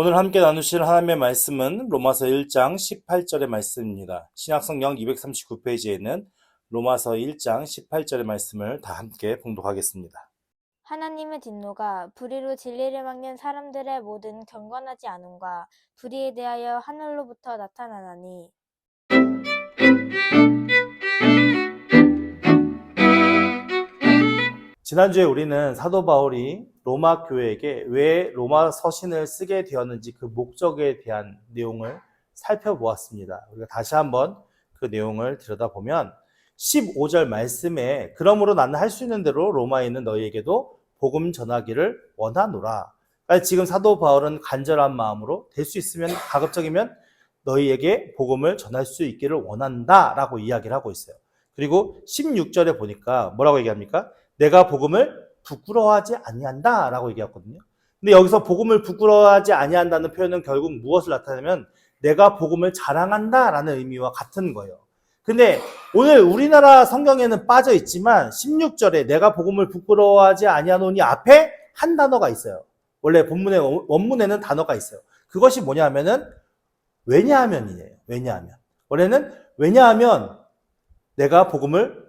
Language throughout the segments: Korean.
오늘 함께 나누실 하나님의 말씀은 로마서 1장 18절의 말씀입니다. 신약성경 239페이지에는 로마서 1장 18절의 말씀을 다 함께 봉독하겠습니다. 하나님의 진노가 불의로 진리를 막는 사람들의 모든 경건하지 않음과 불의에 대하여 하늘로부터 나타나나니 지난주에 우리는 사도 바울이 로마 교회에게 왜 로마 서신을 쓰게 되었는지 그 목적에 대한 내용을 살펴보았습니다. 우리가 다시 한번 그 내용을 들여다보면 15절 말씀에 그러므로 나는 할 수 있는 대로 로마에 있는 너희에게도 복음 전하기를 원하노라. 그러니까 지금 사도 바울은 간절한 마음으로 될 수 있으면 가급적이면 너희에게 복음을 전할 수 있기를 원한다라고 이야기를 하고 있어요. 그리고 16절에 보니까 뭐라고 얘기합니까? 내가 복음을 부끄러워하지 아니한다라고 얘기했거든요. 근데 여기서 복음을 부끄러워하지 아니한다는 표현은 결국 무엇을 나타내면 내가 복음을 자랑한다라는 의미와 같은 거예요. 근데 오늘 우리나라 성경에는 빠져 있지만 16절에 내가 복음을 부끄러워하지 아니하노니 앞에 한 단어가 있어요. 원래 본문의 원문에는 단어가 있어요. 그것이 뭐냐면은 왜냐하면이에요. 왜냐하면. 원래는 왜냐하면 내가 복음을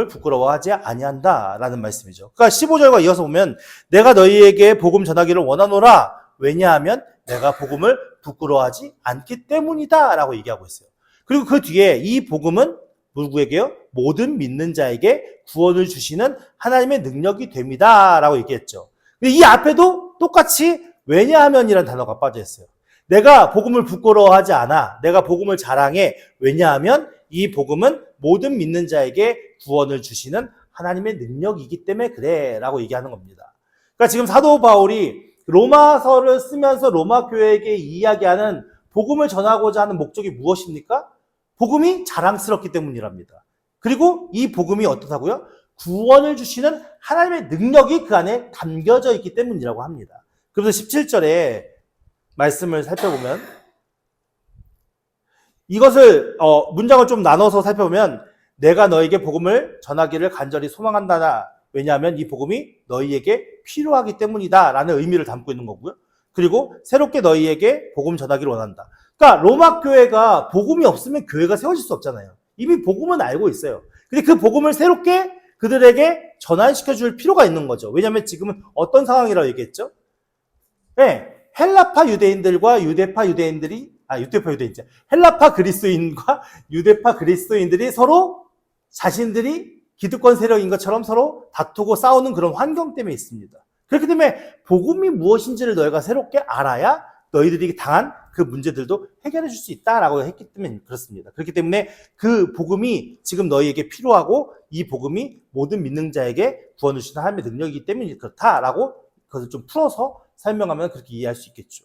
부끄러워하지 아니한다라는 말씀이죠. 그러니까 15절과 이어서 보면 내가 너희에게 복음 전하기를 원하노라. 왜냐하면 내가 복음을 부끄러워하지 않기 때문이다라고 얘기하고 있어요. 그리고 그 뒤에 이 복음은 누구에게요? 모든 믿는 자에게 구원을 주시는 하나님의 능력이 됩니다라고 얘기했죠. 근데 이 앞에도 똑같이 왜냐하면이라는 단어가 빠져 있어요. 내가 복음을 부끄러워하지 않아. 내가 복음을 자랑해. 왜냐하면 이 복음은 모든 믿는 자에게 구원을 주시는 하나님의 능력이기 때문에 그래 라고 얘기하는 겁니다. 그러니까 지금 사도 바울이 로마서를 쓰면서 로마 교회에게 이야기하는 복음을 전하고자 하는 목적이 무엇입니까? 복음이 자랑스럽기 때문이랍니다. 그리고 이 복음이 어떻다고요? 구원을 주시는 하나님의 능력이 그 안에 담겨져 있기 때문이라고 합니다. 그래서 17절에 말씀을 살펴보면 이것을 문장을 좀 나눠서 살펴보면 내가 너에게 복음을 전하기를 간절히 소망한다. 왜냐하면 이 복음이 너희에게 필요하기 때문이다 라는 의미를 담고 있는 거고요. 그리고 새롭게 너희에게 복음 전하기를 원한다. 그러니까 로마 교회가 복음이 없으면 교회가 세워질 수 없잖아요. 이미 복음은 알고 있어요. 근데 그 복음을 새롭게 그들에게 전환시켜 줄 필요가 있는 거죠. 왜냐하면 지금은 어떤 상황이라고 얘기했죠? 네, 헬라파 유대인들과 유대파 유대인들이 헬라파 그리스도인과 유대파 그리스도인들이 서로 자신들이 기득권 세력인 것처럼 서로 다투고 싸우는 그런 환경 때문에 있습니다. 그렇기 때문에 복음이 무엇인지를 너희가 새롭게 알아야 너희들이 당한 그 문제들도 해결해 줄 수 있다라고 했기 때문에 그렇습니다. 그렇기 때문에 그 복음이 지금 너희에게 필요하고 이 복음이 모든 믿는 자에게 구원을 주시는 하나님의 능력이기 때문에 그렇다라고 그것을 좀 풀어서 설명하면 그렇게 이해할 수 있겠죠.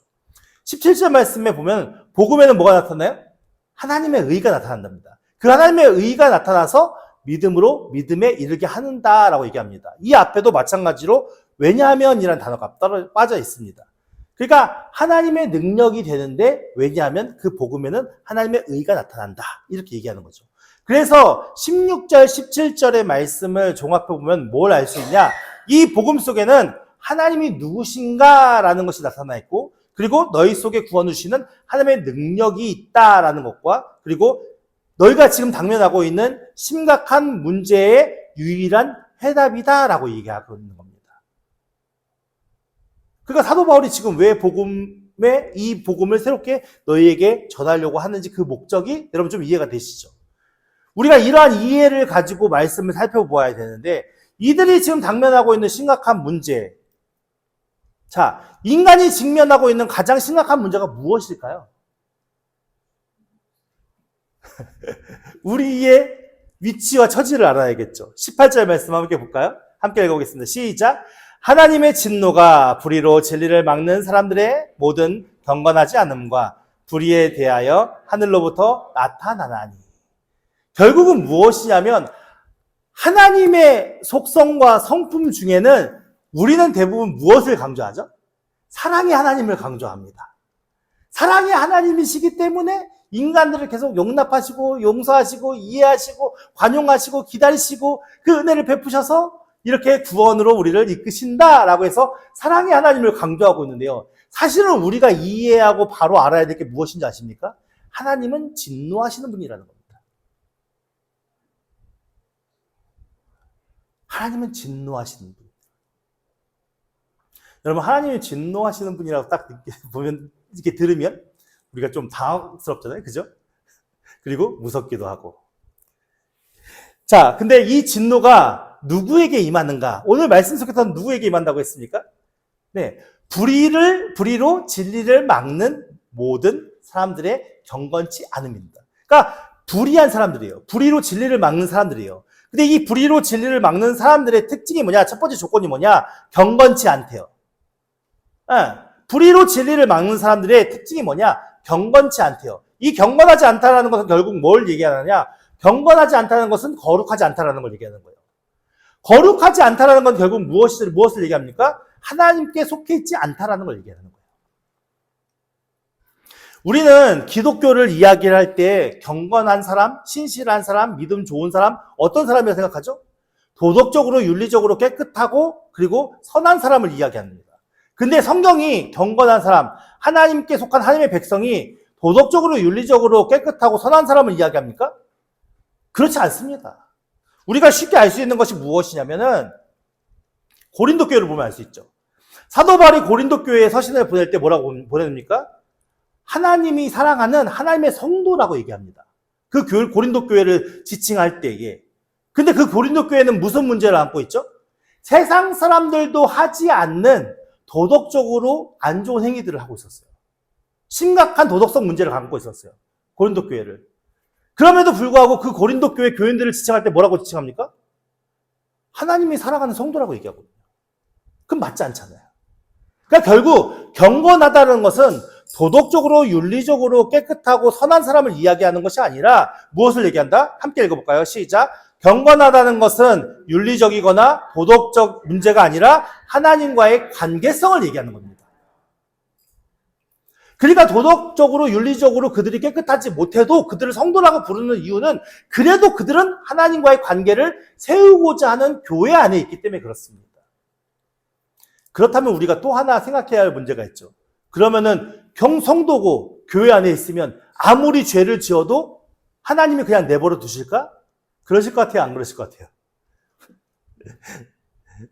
17절 말씀에 보면 복음에는 뭐가 나타나요? 하나님의 의가 나타난답니다. 그 하나님의 의가 나타나서 믿음으로 믿음에 이르게 하는다라고 얘기합니다. 이 앞에도 마찬가지로 왜냐하면이라는 단어가 빠져 있습니다. 그러니까 하나님의 능력이 되는데 왜냐하면 그 복음에는 하나님의 의가 나타난다. 이렇게 얘기하는 거죠. 그래서 16절, 17절의 말씀을 종합해보면 뭘 알 수 있냐? 이 복음 속에는 하나님이 누구신가라는 것이 나타나 있고 그리고 너희 속에 구원을 주시는 하나님의 능력이 있다라는 것과 그리고 너희가 지금 당면하고 있는 심각한 문제의 유일한 해답이다라고 얘기하고 있는 겁니다. 그러니까 사도 바울이 지금 왜 이 복음을 새롭게 너희에게 전하려고 하는지 그 목적이 여러분 좀 이해가 되시죠? 우리가 이러한 이해를 가지고 말씀을 살펴보아야 되는데 이들이 지금 당면하고 있는 심각한 문제, 자, 인간이 직면하고 있는 가장 심각한 문제가 무엇일까요? 우리의 위치와 처지를 알아야겠죠. 18절 말씀 함께 볼까요? 함께 읽어보겠습니다. 시작! 하나님의 진노가 불의로 진리를 막는 사람들의 모든 경건하지 않음과 불의에 대하여 하늘로부터 나타나나니. 결국은 무엇이냐면 하나님의 속성과 성품 중에는 우리는 대부분 무엇을 강조하죠? 사랑의 하나님을 강조합니다. 사랑의 하나님이시기 때문에 인간들을 계속 용납하시고 용서하시고 이해하시고 관용하시고 기다리시고 그 은혜를 베푸셔서 이렇게 구원으로 우리를 이끄신다라고 해서 사랑의 하나님을 강조하고 있는데요. 사실은 우리가 이해하고 바로 알아야 될 게 무엇인지 아십니까? 하나님은 진노하시는 분이라는 겁니다. 하나님은 진노하시는 분. 여러분, 하나님이 진노하시는 분이라고 딱 보면, 이렇게 들으면 우리가 좀 당황스럽잖아요. 그죠? 그리고 무섭기도 하고. 자, 근데 이 진노가 누구에게 임하는가? 오늘 말씀 속에서는 누구에게 임한다고 했습니까? 네. 불의로 진리를 막는 모든 사람들의 경건치 않음입니다. 그러니까 불의한 사람들이에요. 불의로 진리를 막는 사람들이에요. 근데 이 불의로 진리를 막는 사람들의 특징이 뭐냐? 첫 번째 조건이 뭐냐? 경건치 않대요. 불의로 진리를 막는 사람들의 특징이 뭐냐? 경건치 않대요. 이 경건하지 않다라는 것은 결국 뭘 얘기하느냐? 경건하지 않다는 것은 거룩하지 않다라는 걸 얘기하는 거예요. 거룩하지 않다라는 건 결국 무엇을 얘기합니까? 하나님께 속해 있지 않다라는 걸 얘기하는 거예요. 우리는 기독교를 이야기를 할 때 경건한 사람, 신실한 사람, 믿음 좋은 사람, 어떤 사람이라고 생각하죠? 도덕적으로, 윤리적으로 깨끗하고 그리고 선한 사람을 이야기합니다. 근데 성경이 경건한 사람, 하나님께 속한 하나님의 백성이 도덕적으로, 윤리적으로 깨끗하고 선한 사람을 이야기합니까? 그렇지 않습니다. 우리가 쉽게 알 수 있는 것이 무엇이냐면은 고린도 교회를 보면 알 수 있죠. 사도 바울이 고린도 교회에 서신을 보낼 때 뭐라고 보냅니까? 하나님이 사랑하는 하나님의 성도라고 얘기합니다. 그 고린도 교회를 지칭할 때에. 근데 그 고린도 교회는 무슨 문제를 안고 있죠? 세상 사람들도 하지 않는 도덕적으로 안 좋은 행위들을 하고 있었어요. 심각한 도덕성 문제를 안고 있었어요. 고린도 교회를. 그럼에도 불구하고 그 고린도 교회 교인들을 지칭할 때 뭐라고 지칭합니까? 하나님이 사랑하는 성도라고 얘기하거든요. 그럼 맞지 않잖아요. 그러니까 결국 경건하다는 것은 도덕적으로 윤리적으로 깨끗하고 선한 사람을 이야기하는 것이 아니라 무엇을 얘기한다? 함께 읽어볼까요? 시작. 경건하다는 것은 윤리적이거나 도덕적 문제가 아니라 하나님과의 관계성을 얘기하는 겁니다. 그러니까 도덕적으로 윤리적으로 그들이 깨끗하지 못해도 그들을 성도라고 부르는 이유는 그래도 그들은 하나님과의 관계를 세우고자 하는 교회 안에 있기 때문에 그렇습니다. 그렇다면 우리가 또 하나 생각해야 할 문제가 있죠. 그러면은 성도고 교회 안에 있으면 아무리 죄를 지어도 하나님이 그냥 내버려 두실까? 그러실 것 같아요? 안 그러실 것 같아요?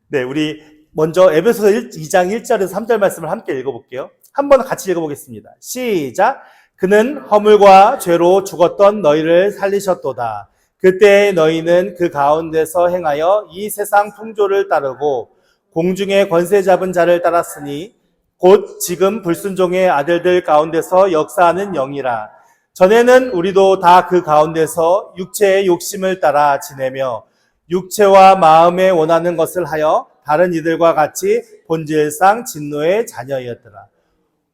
네, 우리 먼저 에베소서 2장 1절에서 3절 말씀을 함께 읽어볼게요. 한번 같이 읽어보겠습니다. 시작. 그는 허물과 죄로 죽었던 너희를 살리셨도다. 그때 너희는 그 가운데서 행하여 이 세상 풍조를 따르고 공중의 권세 잡은 자를 따랐으니 곧 지금 불순종의 아들들 가운데서 역사하는 영이라. 전에는 우리도 다 그 가운데서 육체의 욕심을 따라 지내며 육체와 마음에 원하는 것을 하여 다른 이들과 같이 본질상 진노의 자녀였더라.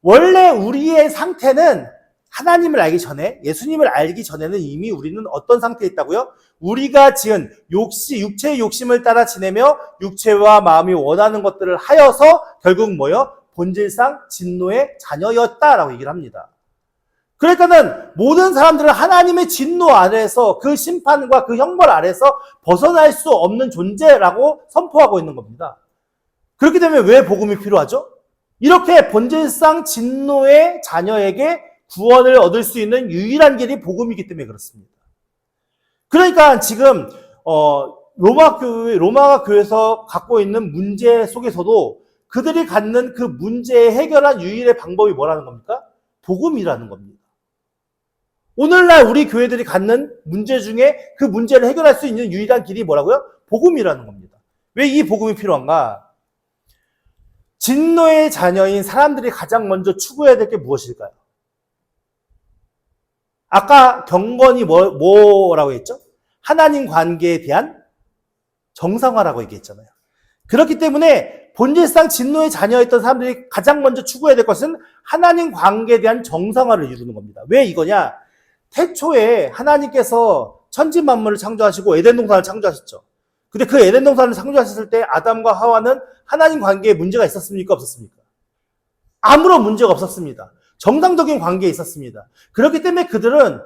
원래 우리의 상태는 하나님을 알기 전에, 예수님을 알기 전에는 이미 우리는 어떤 상태에 있다고요? 우리가 지은 육체의 욕심을 따라 지내며 육체와 마음이 원하는 것들을 하여서 결국 뭐요? 본질상 진노의 자녀였다라고 얘기를 합니다. 그러니까는 모든 사람들은 하나님의 진노 아래에서 그 심판과 그 형벌 아래에서 벗어날 수 없는 존재라고 선포하고 있는 겁니다. 그렇기 때문에 왜 복음이 필요하죠? 이렇게 본질상 진노의 자녀에게 구원을 얻을 수 있는 유일한 길이 복음이기 때문에 그렇습니다. 그러니까 지금 로마 교회에서 갖고 있는 문제 속에서도 그들이 갖는 그 문제에 해결한 유일의 방법이 뭐라는 겁니까? 복음이라는 겁니다. 오늘날 우리 교회들이 갖는 문제 중에 그 문제를 해결할 수 있는 유일한 길이 뭐라고요? 복음이라는 겁니다. 왜 이 복음이 필요한가? 진노의 자녀인 사람들이 가장 먼저 추구해야 될 게 무엇일까요? 아까 경건이 뭐라고 했죠? 하나님 관계에 대한 정상화라고 얘기했잖아요. 그렇기 때문에 본질상 진노의 자녀였던 사람들이 가장 먼저 추구해야 될 것은 하나님 관계에 대한 정상화를 이루는 겁니다. 왜 이거냐? 태초에 하나님께서 천지 만물을 창조하시고 에덴 동산을 창조하셨죠. 근데 그 에덴 동산을 창조하셨을 때 아담과 하와는 하나님 관계에 문제가 있었습니까? 없었습니까? 아무런 문제가 없었습니다. 정상적인 관계에 있었습니다. 그렇기 때문에 그들은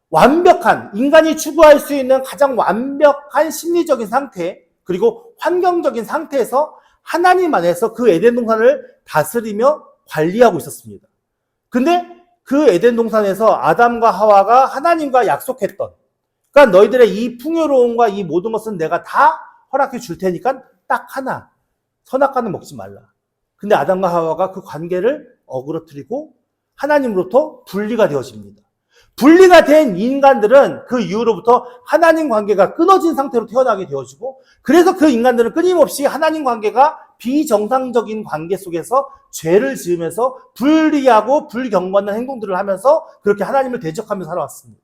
완벽한, 인간이 추구할 수 있는 가장 완벽한 심리적인 상태, 그리고 환경적인 상태에서 하나님 안에서 그 에덴 동산을 다스리며 관리하고 있었습니다. 근데 그 에덴 동산에서 아담과 하와가 하나님과 약속했던, 그러니까 너희들의 이 풍요로움과 이 모든 것은 내가 다 허락해 줄 테니까 딱 하나, 선악과는 먹지 말라. 근데 아담과 하와가 그 관계를 어그러뜨리고 하나님으로부터 분리가 되어집니다. 분리가 된 인간들은 그 이후로부터 하나님 관계가 끊어진 상태로 태어나게 되어지고, 그래서 그 인간들은 끊임없이 하나님 관계가 비정상적인 관계 속에서 죄를 지으면서 불리하고 불경건한 행동들을 하면서 그렇게 하나님을 대적하며 살아왔습니다.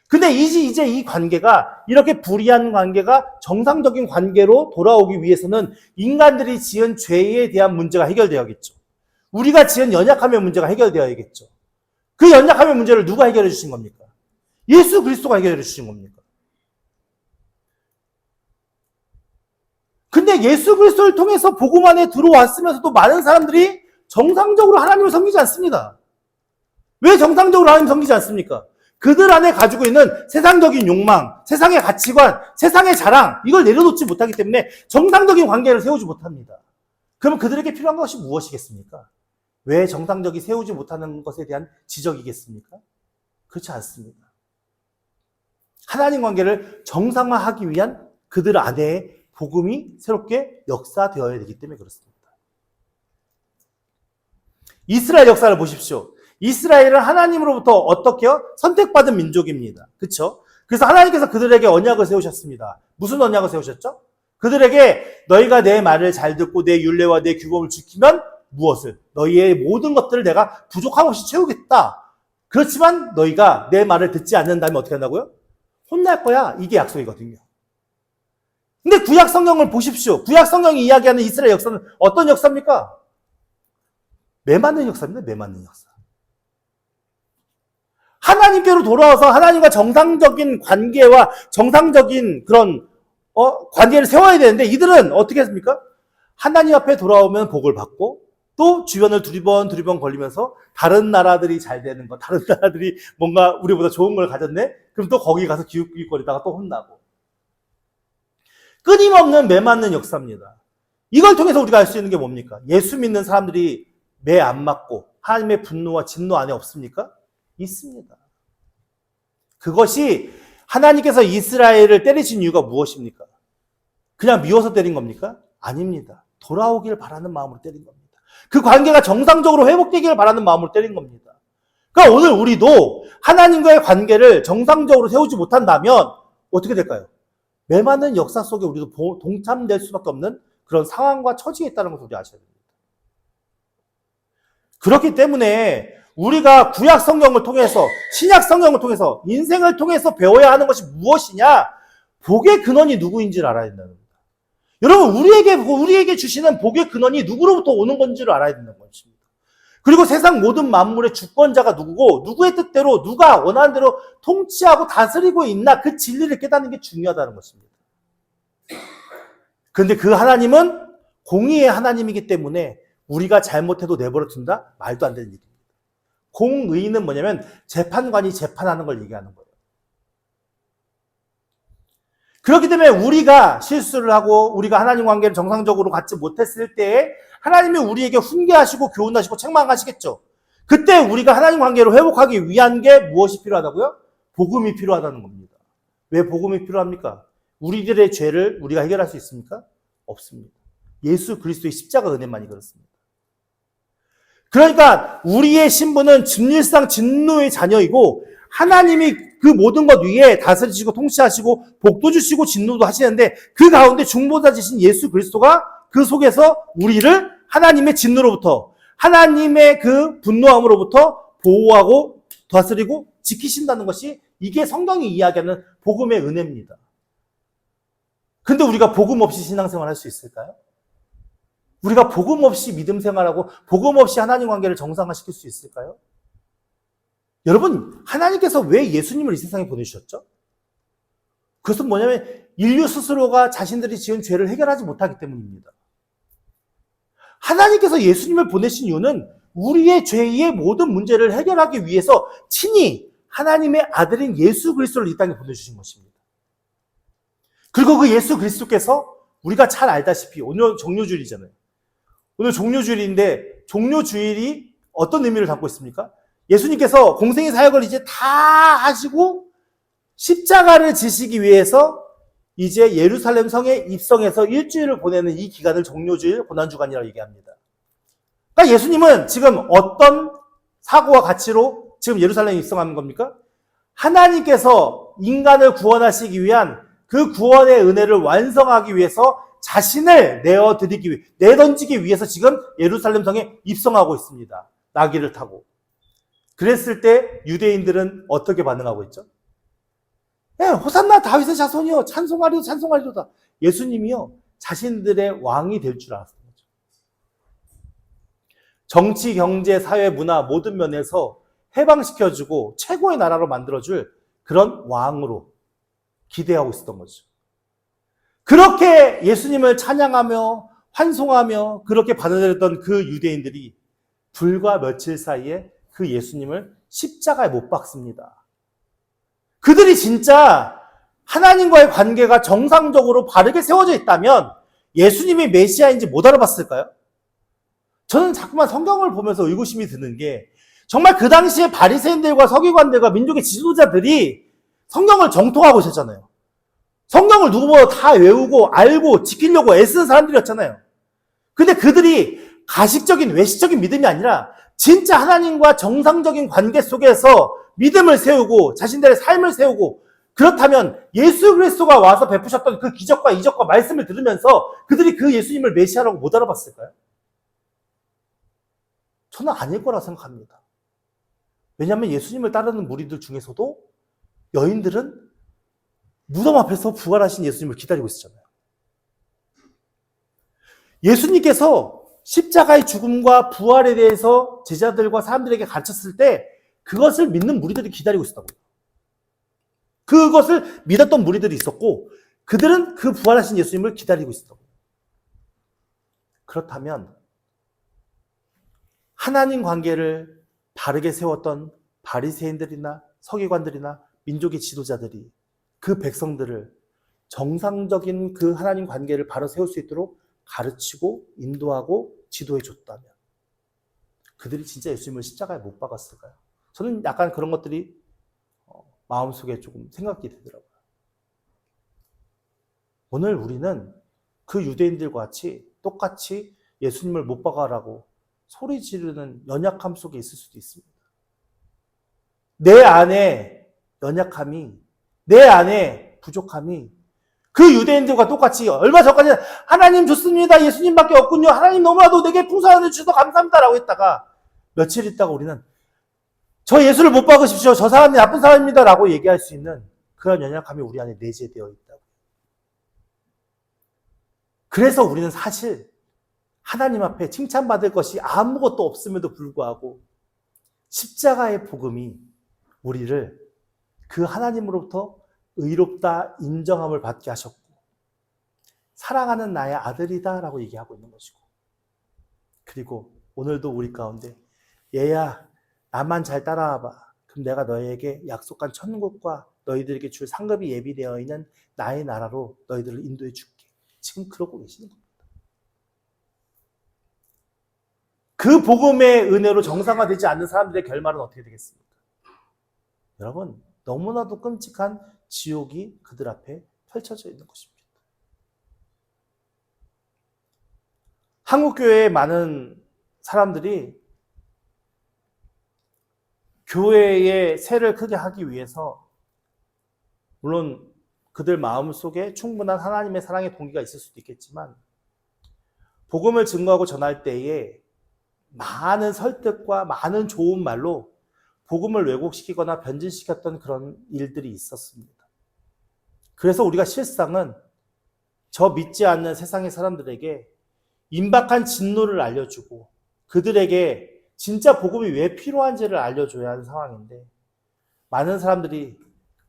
근데 이제 이 관계가, 이렇게 불의한 관계가 정상적인 관계로 돌아오기 위해서는 인간들이 지은 죄에 대한 문제가 해결되어야겠죠. 우리가 지은 연약함의 문제가 해결되어야겠죠. 그 연약함의 문제를 누가 해결해 주신 겁니까? 예수 그리스도가 해결해 주신 겁니까? 근데 예수 그리스도를 통해서 복음 안에 들어왔으면서도 많은 사람들이 정상적으로 하나님을 섬기지 않습니다. 왜 정상적으로 하나님을 섬기지 않습니까? 그들 안에 가지고 있는 세상적인 욕망, 세상의 가치관, 세상의 자랑, 이걸 내려놓지 못하기 때문에 정상적인 관계를 세우지 못합니다. 그러면 그들에게 필요한 것이 무엇이겠습니까? 왜 정상적이 세우지 못하는 것에 대한 지적이겠습니까? 그렇지 않습니다. 하나님 관계를 정상화하기 위한 그들 안에 복음이 새롭게 역사되어야 되기 때문에 그렇습니다. 이스라엘 역사를 보십시오. 이스라엘은 하나님으로부터 어떻게요? 선택받은 민족입니다. 그렇죠? 그래서 하나님께서 그들에게 언약을 세우셨습니다. 무슨 언약을 세우셨죠? 그들에게 너희가 내 말을 잘 듣고 내 율례와 내 규범을 지키면 무엇을? 너희의 모든 것들을 내가 부족함 없이 채우겠다. 그렇지만 너희가 내 말을 듣지 않는다면 어떻게 한다고요? 혼날 거야. 이게 약속이거든요. 근데 구약 성경을 보십시오. 구약 성경이 이야기하는 이스라엘 역사는 어떤 역사입니까? 매맞는 역사입니다. 매맞는 역사. 하나님께로 돌아와서 하나님과 정상적인 관계와 정상적인 그런 관계를 세워야 되는데 이들은 어떻게 했습니까? 하나님 앞에 돌아오면 복을 받고 또 주변을 두리번 걸리면서 다른 나라들이 잘 되는 거, 다른 나라들이 뭔가 우리보다 좋은 걸 가졌네? 그럼 또 거기 가서 기웃기웃거리다가 또 혼나고. 끊임없는 매맞는 역사입니다. 이걸 통해서 우리가 알 수 있는 게 뭡니까? 예수 믿는 사람들이 매 안 맞고 하나님의 분노와 진노 안에 없습니까? 있습니다. 그것이 하나님께서 이스라엘을 때리신 이유가 무엇입니까? 그냥 미워서 때린 겁니까? 아닙니다. 돌아오기를 바라는 마음으로 때린 겁니다. 그 관계가 정상적으로 회복되기를 바라는 마음으로 때린 겁니다. 그러니까 오늘 우리도 하나님과의 관계를 정상적으로 세우지 못한다면 어떻게 될까요? 매맞는 역사 속에 우리도 동참될 수밖에 없는 그런 상황과 처지에 있다는 것을 우리 아셔야 됩니다. 그렇기 때문에 우리가 구약 성경을 통해서, 신약 성경을 통해서, 인생을 통해서 배워야 하는 것이 무엇이냐? 복의 근원이 누구인지를 알아야 된다는 겁니다. 여러분, 우리에게 주시는 복의 근원이 누구로부터 오는 건지를 알아야 된다는 것입니다. 그리고 세상 모든 만물의 주권자가 누구고, 누구의 뜻대로, 누가 원하는 대로 통치하고 다스리고 있나, 그 진리를 깨닫는 게 중요하다는 것입니다. 그런데 그 하나님은 공의의 하나님이기 때문에 우리가 잘못해도 내버려 둔다? 말도 안 되는 일입니다. 공의는 뭐냐면 재판관이 재판하는 걸 얘기하는 거예요. 그렇기 때문에 우리가 실수를 하고 우리가 하나님 관계를 정상적으로 갖지 못했을 때에 하나님이 우리에게 훈계하시고 교훈하시고 책망하시겠죠. 그때 우리가 하나님 관계를 회복하기 위한 게 무엇이 필요하다고요? 복음이 필요하다는 겁니다. 왜 복음이 필요합니까? 우리들의 죄를 우리가 해결할 수 있습니까? 없습니다. 예수 그리스도의 십자가 은혜만이 그렇습니다. 그러니까 우리의 신분은 진일상 진노의 자녀이고 하나님이 그 모든 것 위에 다스리시고 통치하시고 복도 주시고 진노도 하시는데 그 가운데 중보자이신 예수 그리스도가 그 속에서 우리를 하나님의 진노로부터 하나님의 그 분노함으로부터 보호하고 다스리고 지키신다는 것이 이게 성경이 이야기하는 복음의 은혜입니다. 근데 우리가 복음 없이 신앙생활 할 수 있을까요? 우리가 복음 없이 믿음 생활하고 복음 없이 하나님 관계를 정상화시킬 수 있을까요? 여러분, 하나님께서 왜 예수님을 이 세상에 보내주셨죠? 그것은 뭐냐면 인류 스스로가 자신들이 지은 죄를 해결하지 못하기 때문입니다. 하나님께서 예수님을 보내신 이유는 우리의 죄의 모든 문제를 해결하기 위해서 친히 하나님의 아들인 예수 그리스도를 이 땅에 보내주신 것입니다. 그리고 그 예수 그리스도께서 우리가 잘 알다시피 오늘 종료주일이잖아요. 오늘 종료주일인데 종료주일이 어떤 의미를 담고 있습니까? 예수님께서 공생의 사역을 이제 다 하시고 십자가를 지시기 위해서 이제 예루살렘 성에 입성해서 일주일을 보내는 이 기간을 종료주일 고난주간이라고 얘기합니다. 그러니까 예수님은 지금 어떤 사고와 가치로 지금 예루살렘에 입성하는 겁니까? 하나님께서 인간을 구원하시기 위한 그 구원의 은혜를 완성하기 위해서 자신을 내던지기 위해서 지금 예루살렘 성에 입성하고 있습니다. 나귀를 타고. 그랬을 때 유대인들은 어떻게 반응하고 있죠? 호산나 다윗의 자손이요. 찬송하리로다. 예수님이요. 자신들의 왕이 될 줄 알았던 거죠. 정치, 경제, 사회, 문화 모든 면에서 해방시켜주고 최고의 나라로 만들어줄 그런 왕으로 기대하고 있었던 거죠. 그렇게 예수님을 찬양하며 환송하며 그렇게 받아들였던 그 유대인들이 불과 며칠 사이에 그 예수님을 십자가에 못 박습니다. 그들이 진짜 하나님과의 관계가 정상적으로 바르게 세워져 있다면 예수님이 메시아인지 못 알아봤을까요? 저는 자꾸만 성경을 보면서 의구심이 드는 게 정말 그 당시에 바리새인들과 서기관들과 민족의 지도자들이 성경을 정통하고 있었잖아요. 성경을 누구보다 다 외우고 알고 지키려고 애쓰는 사람들이었잖아요. 근데 그들이 가식적인 외식적인 믿음이 아니라 진짜 하나님과 정상적인 관계 속에서 믿음을 세우고 자신들의 삶을 세우고 그렇다면 예수 그리스도가 와서 베푸셨던 그 기적과 이적과 말씀을 들으면서 그들이 그 예수님을 메시아라고 못 알아봤을까요? 저는 아닐 거라고 생각합니다. 왜냐하면 예수님을 따르는 무리들 중에서도 여인들은 무덤 앞에서 부활하신 예수님을 기다리고 있었잖아요. 예수님께서 십자가의 죽음과 부활에 대해서 제자들과 사람들에게 가르쳤을 때 그것을 믿는 무리들이 기다리고 있었다고요. 그것을 믿었던 무리들이 있었고 그들은 그 부활하신 예수님을 기다리고 있었다고요. 그렇다면 하나님 관계를 바르게 세웠던 바리새인들이나 서기관들이나 민족의 지도자들이 그 백성들을 정상적인 그 하나님 관계를 바로 세울 수 있도록 가르치고 인도하고 지도해 줬다면 그들이 진짜 예수님을 십자가에 못 박았을까요? 저는 약간 그런 것들이 마음속에 조금 생각이 되더라고요. 오늘 우리는 그 유대인들과 같이 똑같이 예수님을 못 박아라고 소리 지르는 연약함 속에 있을 수도 있습니다. 내 안에 연약함이, 내 안에 부족함이 그 유대인들과 똑같이 얼마 전까지는 하나님 좋습니다. 예수님밖에 없군요. 하나님 너무나도 내게 풍성한 은혜 주셔서 감사합니다. 라고 했다가 며칠 있다가 우리는 저 예수를 못 박으십시오. 저 사람이 나쁜 사람입니다. 라고 얘기할 수 있는 그런 연약함이 우리 안에 내재되어 있다고. 그래서 우리는 사실 하나님 앞에 칭찬받을 것이 아무것도 없음에도 불구하고 십자가의 복음이 우리를 그 하나님으로부터 의롭다 인정함을 받게 하셨고 사랑하는 나의 아들이다 라고 얘기하고 있는 것이고 그리고 오늘도 우리 가운데 얘야 나만 잘 따라와봐. 그럼 내가 너희에게 약속한 천국과 너희들에게 줄 상급이 예비되어 있는 나의 나라로 너희들을 인도해 줄게. 지금 그러고 계시는 겁니다. 그 복음의 은혜로 정상화되지 않는 사람들의 결말은 어떻게 되겠습니까? 여러분 너무나도 끔찍한 지옥이 그들 앞에 펼쳐져 있는 것입니다. 한국교회의 많은 사람들이 교회의 세를 크게 하기 위해서 물론 그들 마음속에 충분한 하나님의 사랑의 동기가 있을 수도 있겠지만 복음을 증거하고 전할 때에 많은 설득과 많은 좋은 말로 복음을 왜곡시키거나 변질시켰던 그런 일들이 있었습니다. 그래서 우리가 실상은 저 믿지 않는 세상의 사람들에게 임박한 진노를 알려주고 그들에게 진짜 복음이 왜 필요한지를 알려줘야 하는 상황인데 많은 사람들이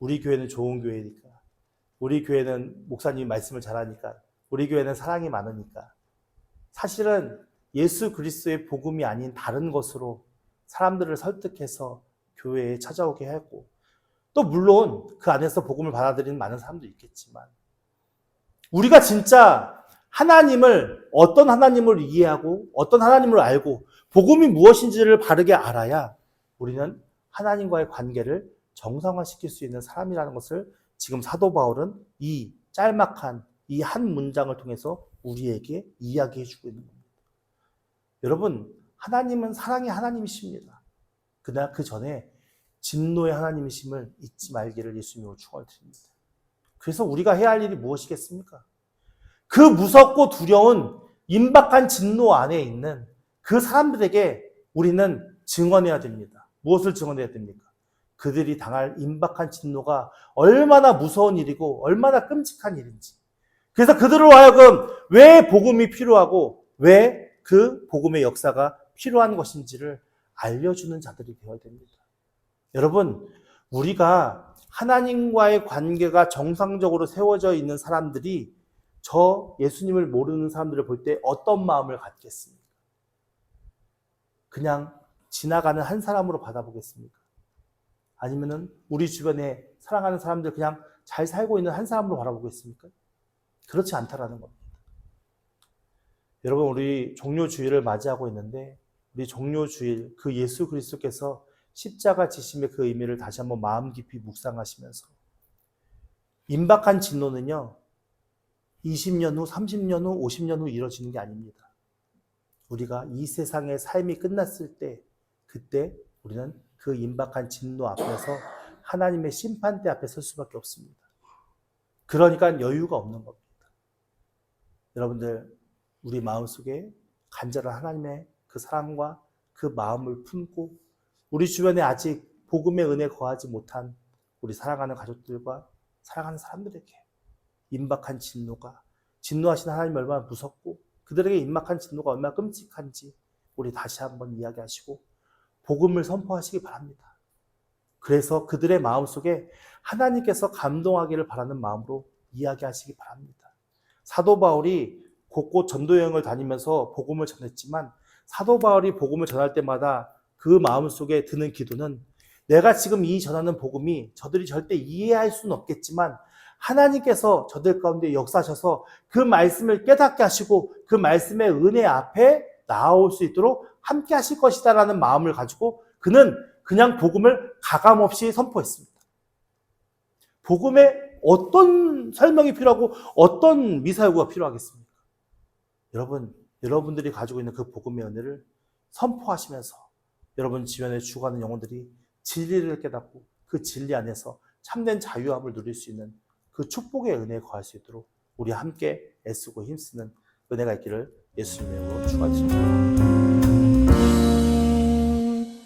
우리 교회는 좋은 교회니까 우리 교회는 목사님이 말씀을 잘하니까 우리 교회는 사랑이 많으니까 사실은 예수 그리스도의 복음이 아닌 다른 것으로 사람들을 설득해서 교회에 찾아오게 하고 또 물론 그 안에서 복음을 받아들이는 많은 사람도 있겠지만 우리가 진짜 하나님을 어떤 하나님을 이해하고 어떤 하나님을 알고 복음이 무엇인지를 바르게 알아야 우리는 하나님과의 관계를 정상화시킬 수 있는 사람이라는 것을 지금 사도 바울은 이 짤막한 이 한 문장을 통해서 우리에게 이야기해 주고 있는 겁니다. 여러분, 하나님은 사랑의 하나님이십니다. 그러나 그 전에 진노의 하나님이심을 잊지 말기를 예수님으로 축원드립니다. 그래서 우리가 해야 할 일이 무엇이겠습니까? 그 무섭고 두려운 임박한 진노 안에 있는 그 사람들에게 우리는 증언해야 됩니다. 무엇을 증언해야 됩니까? 그들이 당할 임박한 진노가 얼마나 무서운 일이고 얼마나 끔찍한 일인지. 그래서 그들을 하여금 왜 복음이 필요하고 왜 그 복음의 역사가 필요한 것인지를 알려주는 자들이 되어야 됩니다. 여러분, 우리가 하나님과의 관계가 정상적으로 세워져 있는 사람들이 저 예수님을 모르는 사람들을 볼 때 어떤 마음을 갖겠습니까? 그냥 지나가는 한 사람으로 받아보겠습니까? 아니면은 우리 주변에 사랑하는 사람들 그냥 잘 살고 있는 한 사람으로 바라보겠습니까? 그렇지 않다라는 겁니다. 여러분, 우리 종료주일을 맞이하고 있는데 우리 종료주일 그 예수 그리스도께서 십자가 지심의 그 의미를 다시 한번 마음 깊이 묵상하시면서 임박한 진노는요 20년 후, 30년 후, 50년 후 이루어지는 게 아닙니다. 우리가 이 세상의 삶이 끝났을 때 그때 우리는 그 임박한 진노 앞에서 하나님의 심판대 앞에 설 수밖에 없습니다. 그러니까 여유가 없는 겁니다. 여러분들, 우리 마음속에 간절한 하나님의 그 사랑과 그 마음을 품고 우리 주변에 아직 복음의 은혜 거하지 못한 우리 사랑하는 가족들과 사랑하는 사람들에게 임박한 진노가, 진노하시는 하나님 얼마나 무섭고 그들에게 임박한 진노가 얼마나 끔찍한지 우리 다시 한번 이야기하시고 복음을 선포하시기 바랍니다. 그래서 그들의 마음속에 하나님께서 감동하기를 바라는 마음으로 이야기하시기 바랍니다. 사도 바울이 곳곳 전도 여행을 다니면서 복음을 전했지만 사도 바울이 복음을 전할 때마다 그 마음속에 드는 기도는 내가 지금 이 전하는 복음이 저들이 절대 이해할 수는 없겠지만 하나님께서 저들 가운데 역사하셔서 그 말씀을 깨닫게 하시고 그 말씀의 은혜 앞에 나아올 수 있도록 함께 하실 것이다라는 마음을 가지고 그는 그냥 복음을 가감없이 선포했습니다. 복음에 어떤 설명이 필요하고 어떤 미사여구가 필요하겠습니까? 여러분, 여러분들이 가지고 있는 그 복음의 은혜를 선포하시면서 여러분 주변에 죽어가는 영혼들이 진리를 깨닫고 그 진리 안에서 참된 자유함을 누릴 수 있는 그 축복의 은혜에 거할 수 있도록 우리 함께 애쓰고 힘쓰는 은혜가 있기를 예수님의 이름으로 축원드립니다.